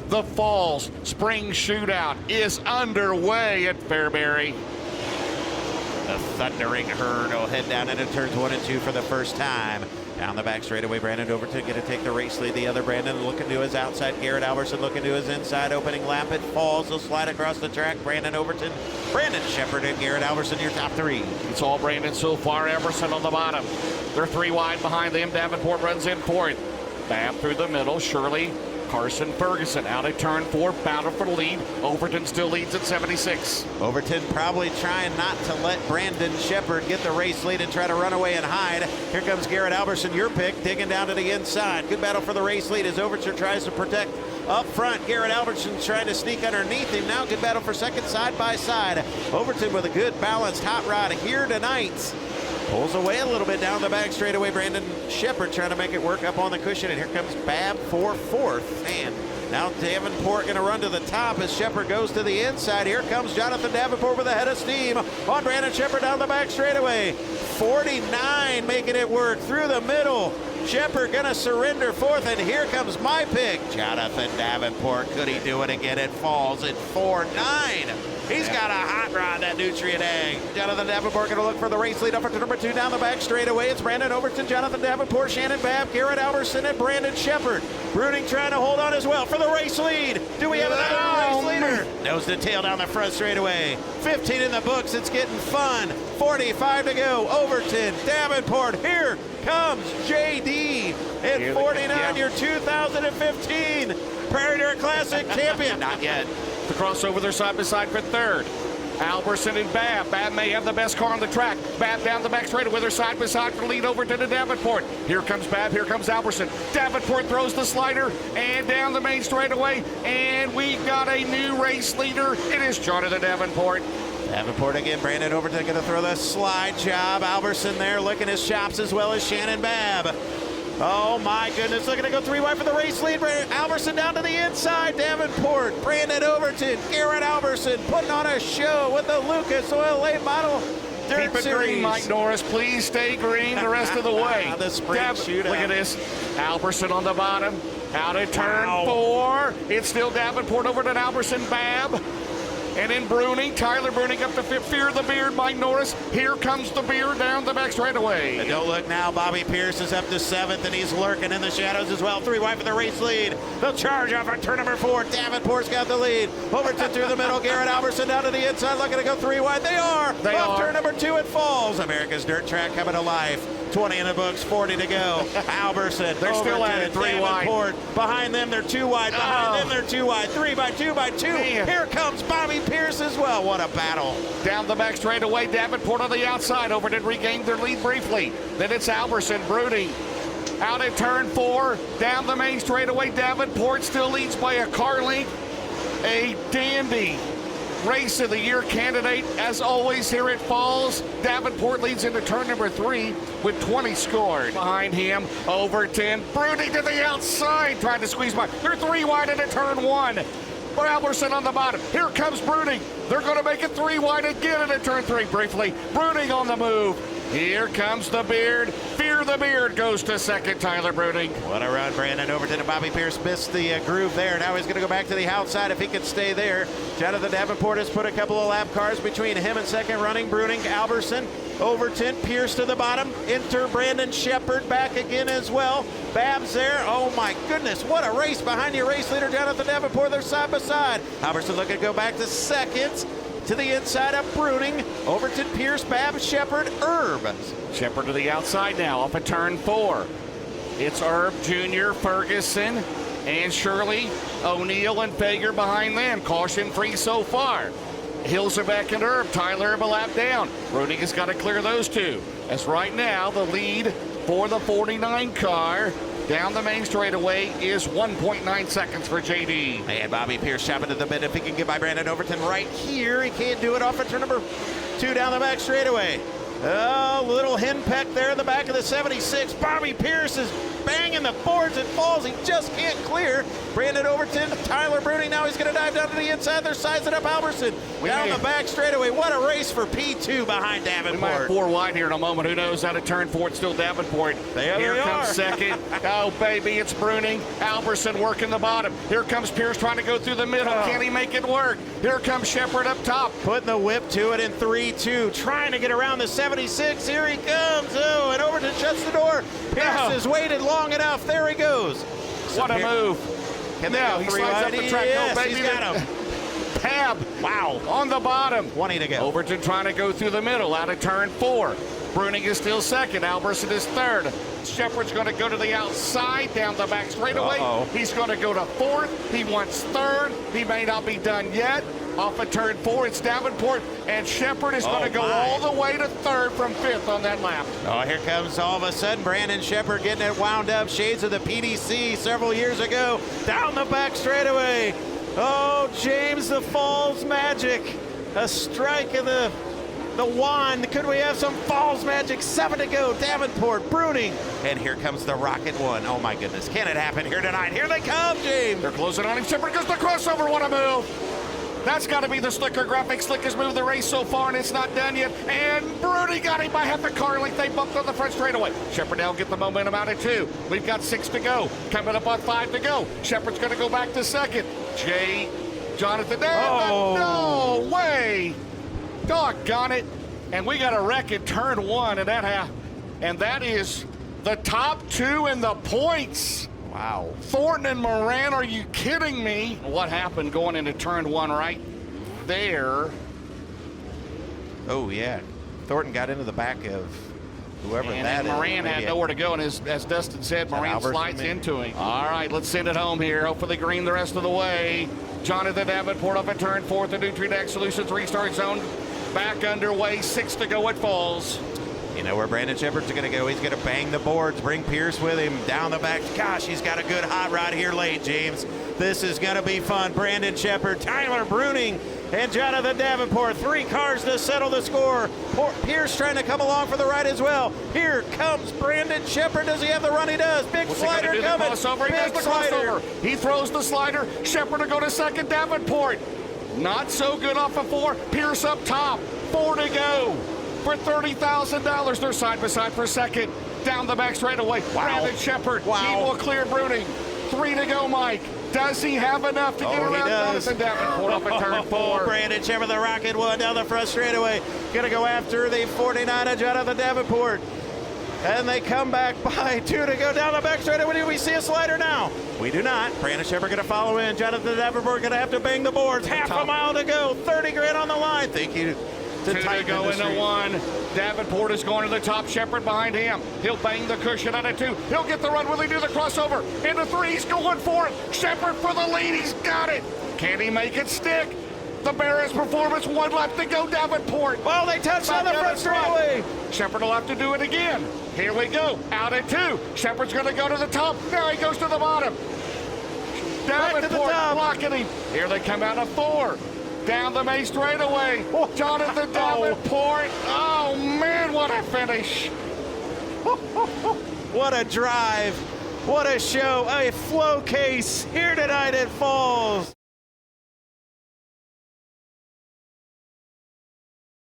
The FALS Spring Shootout is underway at Fairbury. The thundering herd will head down into turns 1 and 2 for the first time. Down the back straightaway, Brandon Overton going to take the race lead. The other Brandon looking to his outside. Garrett Albertson looking to his inside. Opening lap at FALS. They'll slide across the track. Brandon Overton, Brandon Shepherd, and Garrett Albertson, your top three. It's all Brandon so far. Everson on the bottom. They're 3 wide behind them. Davenport runs in fourth. Babb through the middle. Shirley, Carson, Ferguson out at turn 4. Battle for the lead. Overton still leads at 76. Overton probably trying not to let Brandon Shepherd get the race lead and try to run away and hide. Here comes Garrett Albertson, your pick, digging down to the inside. Good battle for the race lead as Overton tries to protect up front. Garrett Albertson's trying to sneak underneath him. Now good battle for second, side by side. Overton with a good balanced hot rod here tonight. Pulls away a little bit down the back straightaway. Brandon Shepherd trying to make it work up on the cushion. And here comes Babb for fourth. And now Davenport going to run to the top as Shepherd goes to the inside. Here comes Jonathan Davenport with a head of steam on Brandon Shepherd down the back straightaway. 49 making it work through the middle. Shepherd going to surrender fourth, and here comes my pick, Jonathan Davenport. Could he do it again at FALS at 4.9? He's got a hot rod, that Nutrient Egg. Jonathan Davenport going to look for the race lead up to number 2 down the back straightaway. It's Brandon Overton, Jonathan Davenport, Shannon Babb, Garrett Albertson, and Brandon Shepherd. Bruning trying to hold on as well for the race lead. Do we have another race leader? Nose to tail down the front straightaway. 15 in the books. It's getting fun. 45 to go. Overton, Davenport. Here comes JD at 49, your 2015 Prairie Dirt Classic champion. Not yet. The crossover, they're side by side for third. Albertson and Babb. Babb may have the best car on the track. Babb down the back straightaway. They're side by side for lead over to the Davenport. Here comes Babb. Here comes Albertson. Davenport throws the slider and down the main straightaway. And we've got a new race leader. It is Jonathan Davenport. Davenport again. Brandon Overton going to throw the slide job. Albertson there licking his chops as well as Shannon Babb. Oh my goodness, they're gonna go 3 wide for the race lead. Albertson down to the inside. Davenport, Brandon Overton, Garrett Albertson putting on a show with the Lucas Oil Late Model Dirt Keep it Series. green, Mike Norris. Please stay green the rest of the way. The spring shootout. Look at this. Albertson on the bottom. Out at turn 4. It's still Davenport over to Albertson, Babb. And in Bruning, Tyler Bruning up to Fear the Beard, Mike Norris. Here comes the Beard down the back straightaway. And don't look now, Bobby Pierce is up to 7th, and he's lurking in the shadows as well. 3 wide for the race lead. They'll charge off on turn number 4. Davenport's got the lead. Overton through the middle. Garrett Albertson down to the inside, looking to go 3 wide. They are. Turn number 2 at FALS. America's Dirt Track coming to life. 20 in the books, 40 to go. Albertson, they're still at it, 3 Davenport. wide. Behind them, they're 2 wide. Behind them, they're 2 wide. 3 by 2 by 2. Man. Here comes Bobby Pierce as well. What a battle. Down the back straightaway, Davenport on the outside. Overton regained their lead briefly. Then it's Albertson, Bruning. Out at turn 4, down the main straightaway. Davenport still leads by a car length. A dandy race of the year candidate, as always, here at FALS. Davenport leads into turn number 3 with 20 scored. Behind him, Overton, Bruning to the outside, trying to squeeze by. They're 3 wide into turn 1. But Albertson on the bottom. Here comes Bruning. They're going to make it 3 wide again into turn 3 briefly. Bruning on the move. Here comes the Beard. Fear the Beard goes to second, Tyler Bruning. What a run, Brandon Overton and Bobby Pierce missed the groove there. Now he's going to go back to the outside if he can stay there. Jonathan Davenport has put a couple of lap cars between him and second running. Bruning, Albertson, Overton, Pierce to the bottom. Enter Brandon Shepherd back again as well. Babb's there. Oh my goodness, what a race behind your race leader, Jonathan Davenport. They're side by side. Albertson looking to go back to second. To the inside of Bruning, Overton, Pierce, Babb, Shepherd, Erb. Shepherd to the outside now, off at turn 4. It's Erb, Jr., Ferguson, and Shirley, O'Neill, and Fager behind them. Caution free so far. Hills are back in Erb. Tyler Erb a lap down. Bruning has got to clear those 2. As right now, the lead for the 49 car down the main straightaway is 1.9 seconds for JD. And Bobby Pierce chopping to the bit if he can get by Brandon Overton right here. He can't do it off at turn number 2 down the back straightaway. Oh, little henpeck there in the back of the 76. Bobby Pierce is banging the boards at Falls. He just can't clear. Brandon Overton, Tyler Bruning. Now he's going to dive down to the inside. They're sizing up Alberson. Down the back straightaway. What a race for P2 behind Davenport. We might have 4 wide here in a moment. Who knows? Out of turn 4, it's still Davenport. Here comes second. Oh, baby, it's Bruning. Alberson working the bottom. Here comes Pierce trying to go through the middle. Can he make it work? Here comes Shepard up top. Putting the whip to it in 3-2. Trying to get around the 76. Here he comes. Oh, and Overton shuts the door. Pierce has waited long enough. There he goes. What a move. Can they go he slides up the track. Yes, no, baby, he's got him. Tab. Wow. On the bottom. 20 to go. Overton trying to go through the middle out of turn 4. Bruning is still second. Alberson is third. Shepard's going to go to the outside, down the back straightaway. He's going to go to 4th. He wants 3rd. He may not be done yet. Off of turn 4, it's Davenport, and Shepard is going to go all the way to 3rd from 5th on that lap. Oh, here comes all of a sudden Brandon Shepard getting it wound up. Shades of the PDC several years ago. Down the back straightaway. Oh, James, the Falls magic. A strike of the wand. Could we have some Falls magic? 7 to go. Davenport, Bruning. And here comes the Rocket One. Oh, my goodness. Can it happen here tonight? Here they come, James. They're closing on him. Shepard goes to crossover. What a move. That's got to be the slicker graphic, slickest move of the race so far, and it's not done yet. And Bruning got him by half a car length. They bumped on the front straightaway. Shepard now get the momentum out of 2. We've got 6 to go. Coming up on 5 to go. Shepard's going to go back to second. Jonathan, no way. Doggone it. And we got a wreck at turn 1, and that is the top 2 in the points. Wow. Thornton and Moran, are you kidding me? What happened going into turn 1 right there? Oh, yeah. Thornton got into the back of whoever that is. Moran had nowhere to go, and as Dustin said, Moran slides into him. All right, let's send it home here. Hopefully green the rest of the way. Jonathan Davenport up at turn 4 at the Nutri-Deck Solutions restart zone. Back underway, 6 to go at Falls. You know where Brandon Shepard's going to go. He's going to bang the boards, bring Pierce with him down the back. Gosh, he's got a good hot rod here late, James. This is going to be fun. Brandon Shepard, Tyler Bruning, and Jonathan Davenport. 3 cars to settle the score. Pierce trying to come along for the ride as well. Here comes Brandon Shepard. Does he have the run? He does. Big slider coming. Big slider. He throws the slider. Shepard to go to second. Davenport not so good off of 4. Pierce up top. 4 to go. For $30,000, they're side by side for second. Down the back straightaway. Brandon Shepard. He will clear Bruning. 3 to go, Mike. Does he have enough to get around Jonathan Davenport up at turn 4? Brandon Shepard, the Rocket One down the front straightaway. Gonna go after the 49 of Jonathan Davenport. And they come back by 2 to go down the back straightaway. Do we see a slider now? We do not. Brandon Shepard gonna follow in. Jonathan Davenport gonna have to bang the boards. Half a mile to go. 30 grand on the line. Thank you. 2 to go into 1. Davenport is going to the top. Shepard behind him. He'll bang the cushion out of 2. He'll get the run. Will he do the crossover? Into 3. He's going for it. Shepard for the lead. He's got it. Can he make it stick? The Barris performance. 1 lap to go. Davenport. Well, they touched on the front straightaway. Shepard will have to do it again. Here we go. Out at 2. Shepard's going to go to the top. Now he goes to the bottom. Davenport blocking him. Here they come out of 4. Down the main straightaway. Jonathan Davenport. Oh, man, what a finish. What a drive. What a show. A flow case here tonight at Falls.